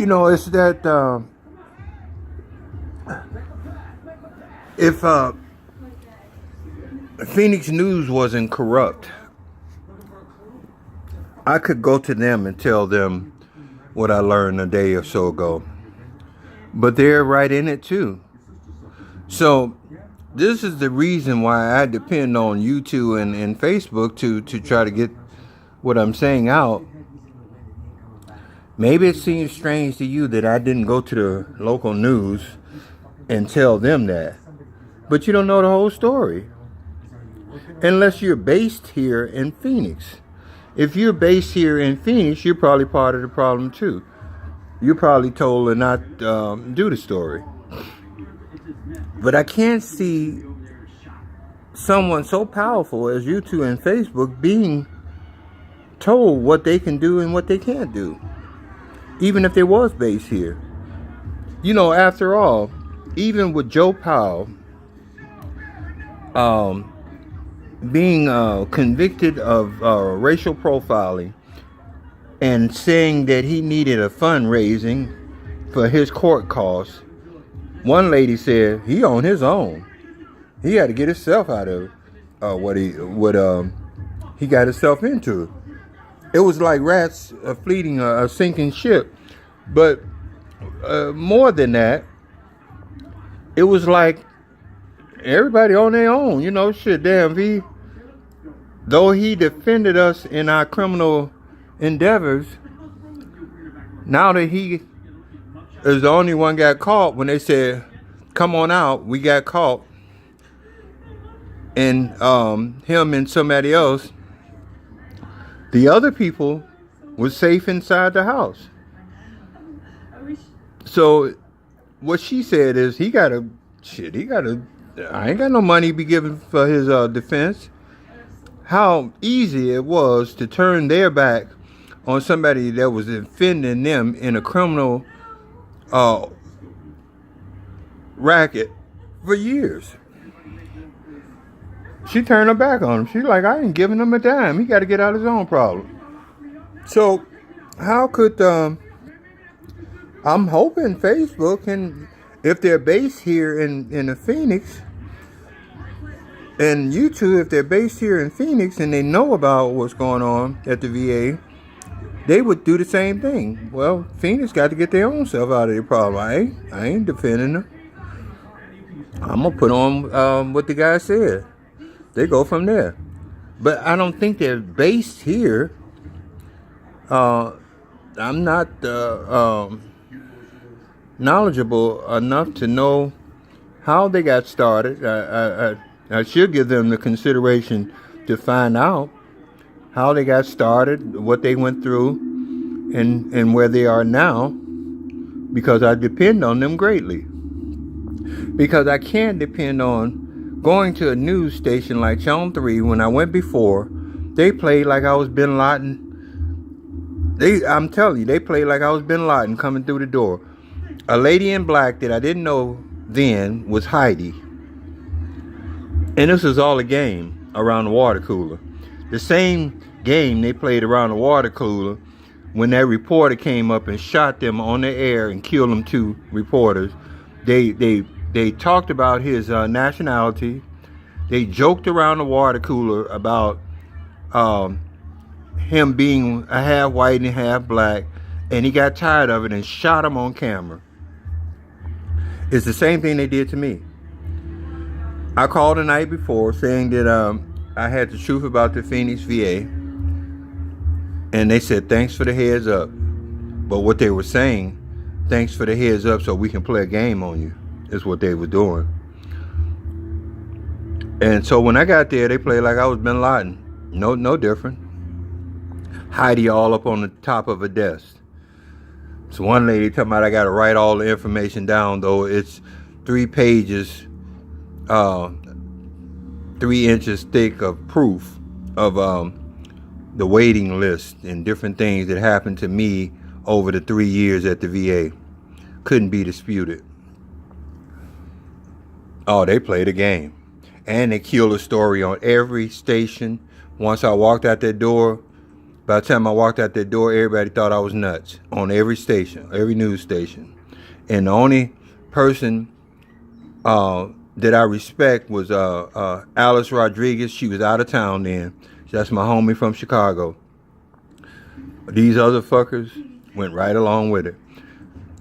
It's that if Phoenix News wasn't corrupt, I could go to them and tell them what I learned a day or so ago. But they're right in it too. So this is the reason why I depend on YouTube and Facebook to try to get what I'm saying out. Maybe it seems strange to you that I didn't go to the local news and tell them that. But you don't know the whole story. Unless you're based here in Phoenix. If you're based here in Phoenix, you're probably part of the problem too. You're probably told to not do the story. But I can't see someone so powerful as YouTube and Facebook being told what they can do and what they can't do. Even if they was based here. After all, even with Joe Powell being convicted of racial profiling and saying that he needed a fundraising for his court costs, one lady said he on his own. He had to get himself out of what he got himself into. It was like rats fleeing a sinking ship. But more than that, it was like everybody on their own. Damn, though he defended us in our criminal endeavors, now that he is the only one got caught, when they said, come on out, we got caught, and him and somebody else, the other people was safe inside the house. So what she said is I ain't got no money to be given for his defense. How easy it was to turn their back on somebody that was defending them in a criminal racket for years. She turned her back on him. She's like, I ain't giving him a dime. He got to get out of his own problem. So how could I'm hoping Facebook, and if they're based here in the Phoenix, and YouTube, if they're based here in Phoenix and they know about what's going on at the VA, they would do the same thing. Well, Phoenix got to get their own self out of their problem. I ain't defending them. I'm going to put on what the guy said. They go from there. But I don't think they're based here. I'm not knowledgeable enough to know how they got started. I should give them the consideration to find out how they got started, what they went through, and where they are now, because I depend on them greatly. Because I can't depend on going to a news station like Channel 3. When I went before, they played like I was Bin Laden. I'm telling you, they played like I was Bin Laden coming through the door. A lady in black that I didn't know then was Heidi. And this was all a game around the water cooler. The same game they played around the water cooler when that reporter came up and shot them on the air and killed them, 2 reporters. They talked about his nationality. They joked around the water cooler about him being a half white and half black, and he got tired of it and shot him on camera. It's the same thing they did to me. I called the night before saying that I had the truth about the Phoenix VA, and they said thanks for the heads up. But what they were saying, thanks for the heads up so we can play a game on you, is what they were doing. And so when I got there, they played like I was Bin Laden. No different. Heidi all up on the top of a desk. So one lady talking about I got to write all the information down, though it's 3 pages, 3 inches thick of proof of the waiting list and different things that happened to me over the 3 years at the VA. Couldn't be disputed. Oh, they played a game. And they killed a story on every station. Once I walked out that door, By the time I walked out that door, everybody thought I was nuts on every station, every news station. And the only person that I respect was Alice Rodriguez. She was out of town then. That's my homie from Chicago. These other fuckers went right along with it.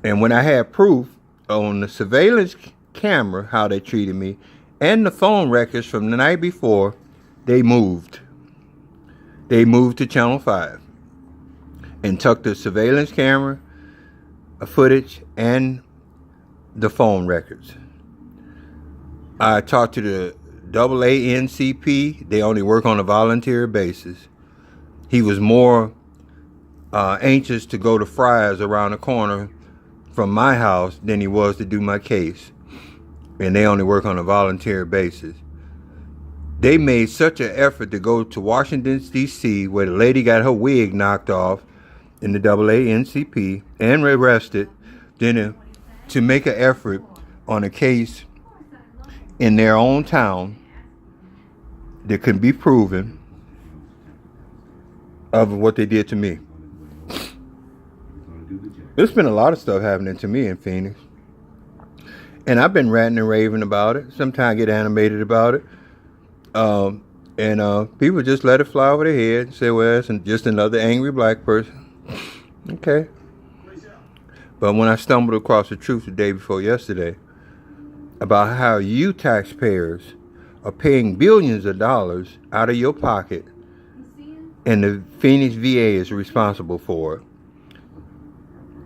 And when I had proof on the surveillance camera how they treated me and the phone records from the night before, they moved. They moved to Channel 5 and took the surveillance camera footage and the phone records. I talked to the AANCP. They only work on a volunteer basis. He was more anxious to go to Fry's around the corner from my house than he was to do my case. And they only work on a volunteer basis. They made such an effort to go to Washington, D.C., where the lady got her wig knocked off in the AANCP and arrested, then to make an effort on a case in their own town that can be proven of what they did to me. There's been a lot of stuff happening to me in Phoenix. And I've been ranting and raving about it. Sometimes I get animated about it. And people just let it fly over their head and say, well, it's just another angry black person. Okay. But when I stumbled across the truth the day before yesterday about how you taxpayers are paying billions of dollars out of your pocket and the Phoenix VA is responsible for it.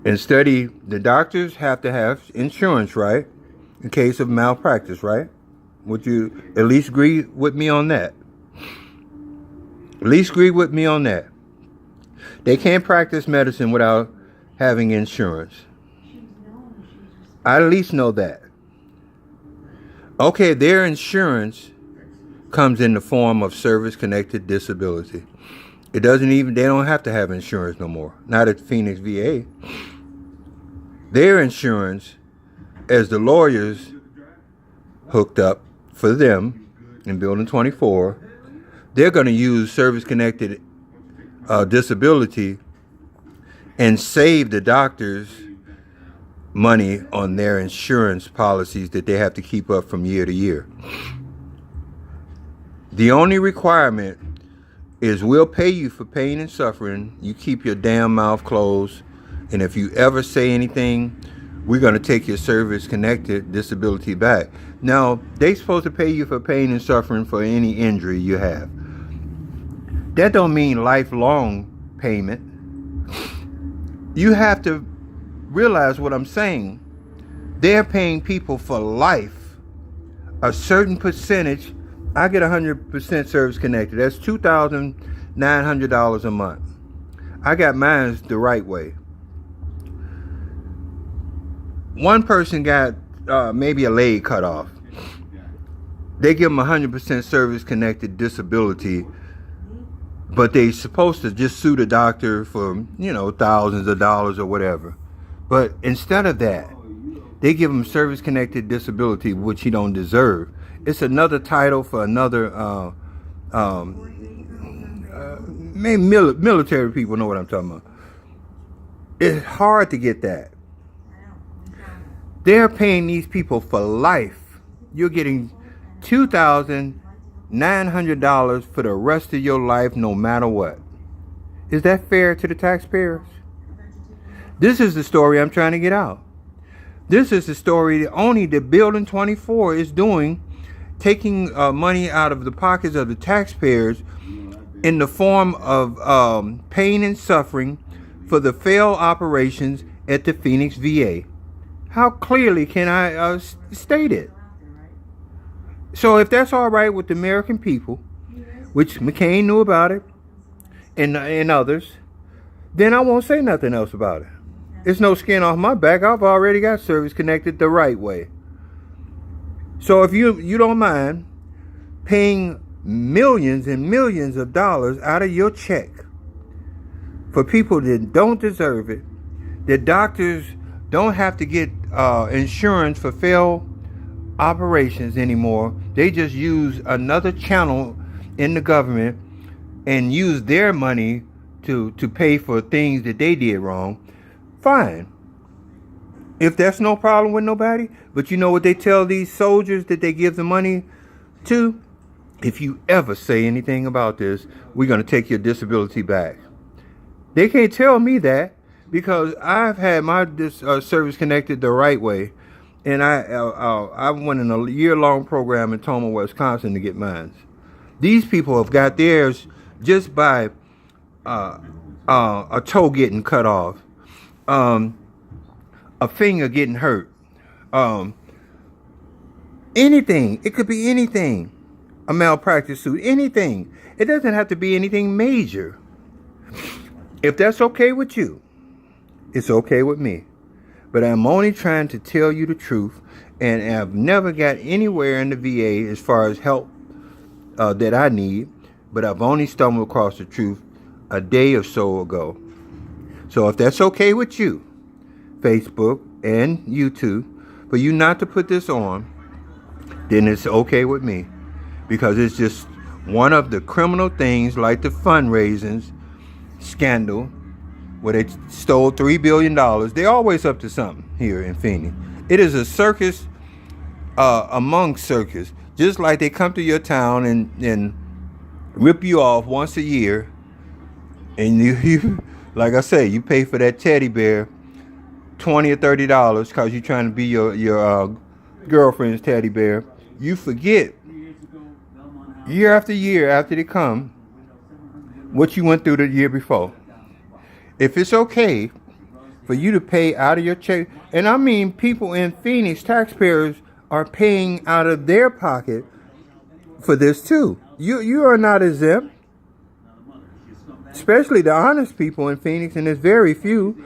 And study, the doctors have to have insurance, right? In case of malpractice, right? Would you at least agree with me on that? At least agree with me on that. They can't practice medicine without having insurance. I at least know that. Okay, their insurance comes in the form of service-connected disability. They don't have to have insurance no more. Not at Phoenix VA. Their insurance, as the lawyers hooked up for them in Building 24, they're going to use service-connected disability and save the doctors money on their insurance policies that they have to keep up from year to year. The only requirement is we'll pay you for pain and suffering. You keep your damn mouth closed. And if you ever say anything, we're going to take your service-connected disability back. Now, they're supposed to pay you for pain and suffering for any injury you have. That don't mean lifelong payment. You have to realize what I'm saying. They're paying people for life. A certain percentage. I get 100% service connected. That's $2,900 a month. I got mine the right way. One person got maybe a leg cut off. They give them 100% service connected disability, but they supposed to just sue the doctor for, thousands of dollars or whatever. But instead of that, they give him service-connected disability, which he don't deserve. It's another title for another, maybe military people know what I'm talking about. It's hard to get that. They're paying these people for life. You're getting $2,900 for the rest of your life, no matter what. Is that fair to the taxpayers? This is the story I'm trying to get out. This is the story only that Building 24 is doing, taking money out of the pockets of the taxpayers in the form of pain and suffering for the failed operations at the Phoenix VA. How clearly can I state it? So if that's all right with the American people, which McCain knew about it, and others, then I won't say nothing else about it. It's no skin off my back. I've already got service connected the right way. So if you don't mind paying millions and millions of dollars out of your check for people that don't deserve it, that doctors don't have to get insurance for failed operations anymore. They just use another channel in the government and use their money to pay for things that they did wrong, fine. If that's no problem with nobody, but you know what they tell these soldiers that they give the money to? If you ever say anything about this, we're going to take your disability back. They can't tell me that because I've had my service connected the right way. And I went in a year-long program in Tomah, Wisconsin to get mine. These people have got theirs just by a toe getting cut off, a finger getting hurt, anything. It could be anything. A malpractice suit, anything. It doesn't have to be anything major. If that's okay with you, it's okay with me. But I'm only trying to tell you the truth, and I've never got anywhere in the VA as far as help that I need, but I've only stumbled across the truth a day or so ago. So if that's okay with you, Facebook and YouTube, for you not to put this on, then it's okay with me. Because it's just one of the criminal things like the fundraising scandal where they stole $3 billion. They're always up to something here in Phoenix. It is a circus among circus. Just like they come to your town and rip you off once a year. And you like I say, you pay for that teddy bear $20 or $30 because you're trying to be your girlfriend's teddy bear. You forget year after year after they come what you went through the year before. If it's okay for you to pay out of your check, and I mean people in Phoenix, taxpayers are paying out of their pocket for this too. You are not exempt, especially the honest people in Phoenix, and there's very few.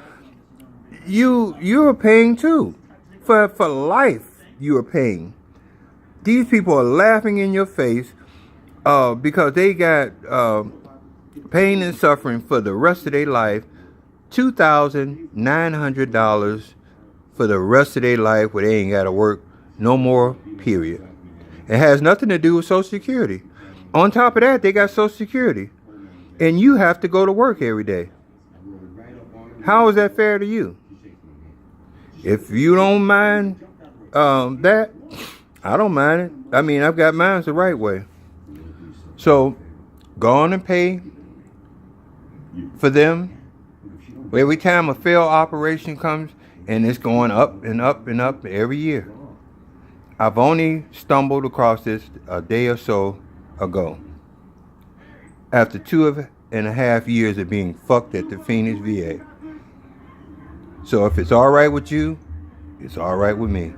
You are paying too. For life you are paying. These people are laughing in your face because they got pain and suffering for the rest of their life. $2,900 for the rest of their life where they ain't got to work no more, period. It has nothing to do with Social Security. On top of that, they got Social Security. And you have to go to work every day. How is that fair to you? If you don't mind that, I don't mind it. I mean, I've got mine the right way. So, go on and pay for them. Every time a failed operation comes, and it's going up and up and up every year. I've only stumbled across this a day or so ago. After 2.5 years of being fucked at the Phoenix VA. So if it's all right with you, it's all right with me.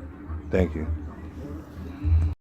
Thank you.